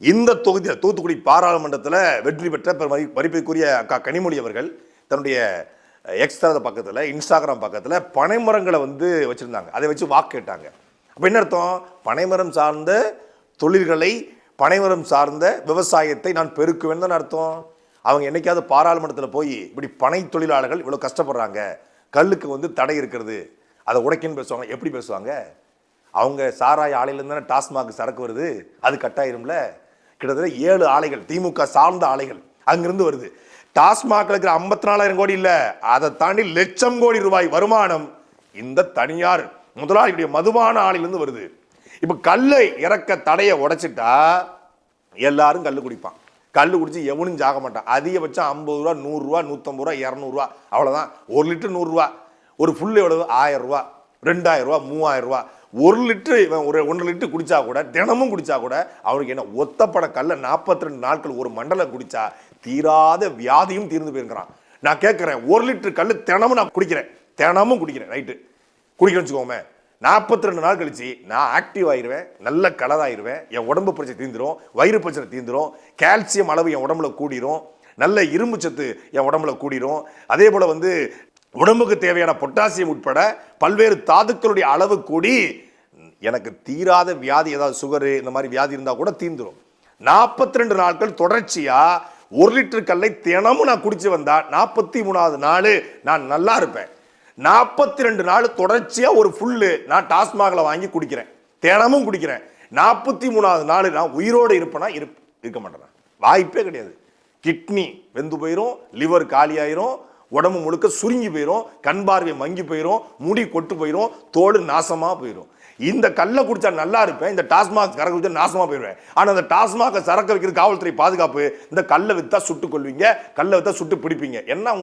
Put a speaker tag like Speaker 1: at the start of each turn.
Speaker 1: இந்த தொகுதியில் தூத்துக்குடி பாராளுமன்றத்தில் வெற்றி பெற்ற மதிப்பிற்குரிய அக்கா கனிமொழி அவர்கள் தன்னுடைய எக்ஸ் தரத பக்கத்தில் இன்ஸ்டாகிராம் பக்கத்தில் பனைமரங்களை வச்சுருந்தாங்க. அதை வச்சு வாக்கு கேட்டாங்க. அப்போ என்ன அர்த்தம்? பனைமரம் சார்ந்த தொழில்களை, பனைமரம் சார்ந்த விவசாயத்தை நான் பெருக்குவேன் தான் அர்த்தம். அவங்க என்னைக்காவது பாராளுமன்றத்தில் போய் இப்படி பனை தொழிலாளர்கள் இவ்வளோ கஷ்டப்படுறாங்க, கல்லுக்கு தடை இருக்கிறது, அதை உடைக்குன்னு பேசுவாங்க. எப்படி பேசுவாங்க? அவங்க சாராய ஆலையிலேருந்து தானே டாஸ்மாக் சரக்கு வருது, அது கட்டாயிரும்ல. கிட்டத்தட்ட 7 ஆலைகள், திமுக சார்ந்த ஆலைகள் அங்கிருந்து வருது. டாஸ்மாக் இருக்கிற 54,000 கோடி இல்லை, அதை தாண்டி லட்சம் கோடி ரூபாய் வருமானம் இந்த தனியார் முதலாளியுடைய மதுபான ஆலையிலிருந்து வருது. இப்ப கல்லை இறக்க தடையை உடைச்சிட்டா எல்லாரும் கல்லு குடிப்பான். கல்லு குடிச்சு எவனும் ஜாக மாட்டான். அதிகபட்சம் 50 ரூபா, 100 ரூபா, 150 ரூபா, 200 ரூபா, அவ்வளவுதான். 1 லிட்டர் 100 ரூபா. ஒரு ஃபுல் எவ்வளவு? 1000 ரூபா, 2000 ரூபா, 3000 ரூபா. 1 லிட்டர் ஒரு 1 லிட்டர் குடிச்சா கூட, தினமும் குடிச்சா கூட அவனுக்கு என்ன? ஒத்தப்பட கல்ல 42 நாட்கள் ஒரு மண்டலம் குடிச்சா தீராத வியாதியும் தீர்ந்து போயிருக்கிறான். நான் கேட்கிறேன், 1 லிட்டர் கல்லு தினமும் நான் குடிக்கிறேன், தினமும் குடிக்கிறேன், ரைட்டு குடிக்கிறேன்னு வச்சுக்கோமே, 42 நாள் கழிச்சு நான் ஆக்டிவ் ஆயிடுவேன், நல்ல கலர் ஆயிடுவேன், என் உடம்பு பிரச்சனை தீர்ந்துடும், வயிறு பிரச்சனை தீர்ந்துடும், கால்சியம் அளவு என் உடம்புல கூடிரும், நல்ல இரும்பு சத்து என் உடம்புல கூடிரும். அதே போல உடம்புக்கு தேவையான பொட்டாசியம் உட்பட பல்வேறு தாதுக்களுடைய அளவு கூடி எனக்கு தீராத வியாதி, ஏதாவது சுகரு இந்த மாதிரி வியாதி இருந்தா கூட தீர்ந்துடும். 42 நாட்கள் தொடர்ச்சியா 1 லிட்டர் கல்லை தினமும் நான் குடிச்சு வந்தா 43வது நாள் நான் நல்லா இருப்பேன். 42 நாள் தொடர்ச்சியா ஒரு ஃபுல்லு நான் டாஸ்மாக்ல வாங்கி குடிக்கிறேன், தினமும் குடிக்கிறேன். 43வது நாள் நான் உயிரோடு இருப்பேனா? இருக்க மாட்டேன், வாய்ப்பே கிடையாது. கிட்னி வெந்து போயிரும், லிவர் காலி ஆயிரும், உடம்பு முழுக்க சுருங்கி போயிரும், கண் பார்வை மங்கி போயிரும், முடி கொட்டு போயிரும், தோடு நாசமா போயிரும். இந்த கல்லை குடிச்சா நல்லா இருப்பேன், இந்த டாஸ்மாக் சரக்கு குடிச்சா நாசமா போயிடுவேன். ஆனா இந்த டாஸ்மாக் சரக்கு வைக்கிறது காவல்துறை பாதுகாப்பு. இந்த கல்லை வித்தா சுட்டு கொள்வீங்க, கல்லை வித்தா சுட்டு பிடிப்பீங்க. என்ன